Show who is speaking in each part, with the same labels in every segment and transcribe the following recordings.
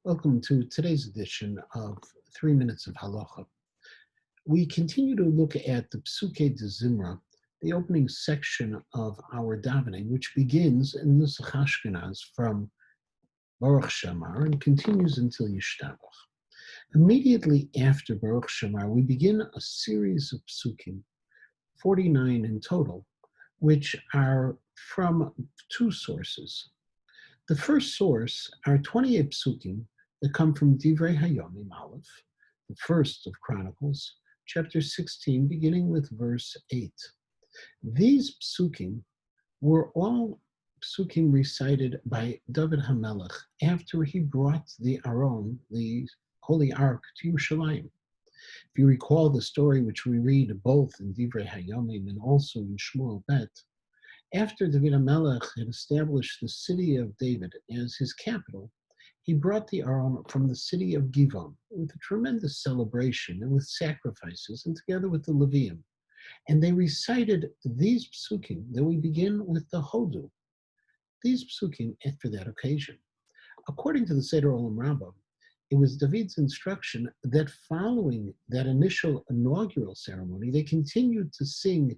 Speaker 1: Welcome to today's edition of 3 Minutes of Halacha. We continue to look at the Pesukei de Zimra, the opening section of our davening, which begins in the Nusach Ashkenaz from Baruch Shamar and continues until Yishtabach. Immediately after Baruch Shamar, we begin a series of psukim, 49 in total, which are from two sources. The first source are 28 psukim that come from Divrei Hayomim Aleph, the first of Chronicles, chapter 16, beginning with verse 8. These psukim were all psukim recited by David HaMelech after he brought the Aron, the Holy Ark, to Yerushalayim. If you recall the story which we read both in Divrei Hayomim and also in Shmuel Bet, after David HaMelech had established the city of David as his capital, he brought the Aron from the city of Givon with a tremendous celebration and with sacrifices and together with the Levium. And they recited these psukim that we begin with the Hodu. These psukim after that occasion. According to the Seder Olam Rabbah, it was David's instruction that following that initial inaugural ceremony, they continued to sing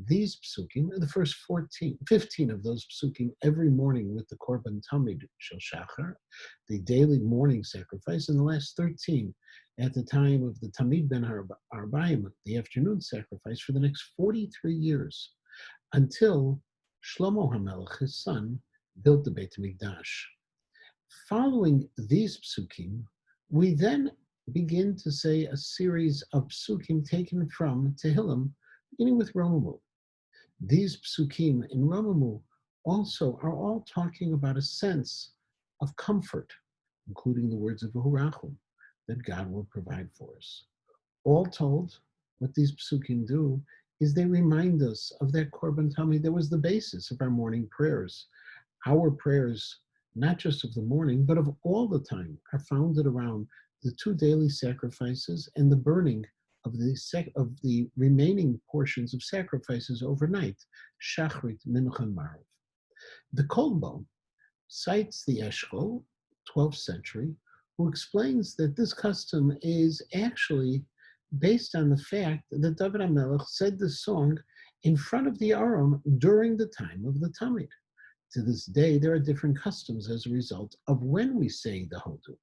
Speaker 1: these psukim, the first 15 of those psukim every morning with the Korban Tamid Shel Shachar, the daily morning sacrifice, and the last 13 at the time of the Tamid Ben Arbaim, the afternoon sacrifice, for the next 43 years, until Shlomo HaMelech, his son, built the Beit HaMikdash. Following these psukim, we then begin to say a series of psukim taken from Tehillim, beginning with Romamu. These psukim in Romamu also are all talking about a sense of comfort, including the words of V'hurachum, that God will provide for us. All told, what these psukim do is they remind us of that Korban Tamid that was the basis of our morning prayers. Our prayers, not just of the morning, but of all the time, are founded around the two daily sacrifices and the burning of the remaining portions of sacrifices overnight, Shachrit, Mincha, and Marav. The Kolbo cites the Eshkol, 12th century, who explains that this custom is actually based on the fact that David HaMelech said the song in front of the Aron during the time of the Tamid. To this day, there are different customs as a result of when we say the Hodu.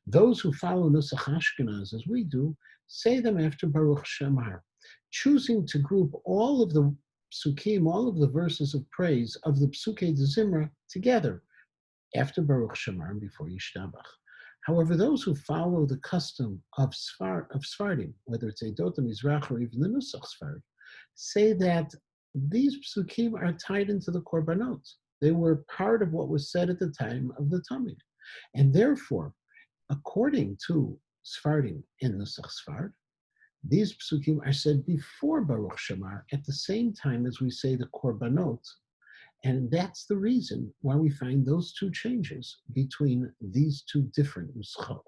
Speaker 1: Those who follow Nusach Ashkenaz, as we do, say them after Baruch Shamar, choosing to group all of the psukim, all of the verses of praise of the Pesukei de Zimra together after Baruch Shamar and before Yishtabach. However, those who follow the custom of Sfardim, whether it's Eidot Mizrach or even the Nusach Sfard, say that these psukim are tied into the Korbanot. They were part of what was said at the time of the Tamid. And therefore, according to Sfardim in Nusach Sfard, these psukim are said before Baruch Shamar at the same time as we say the Korbanot. And that's the reason why we find those two changes between these two different nuschot.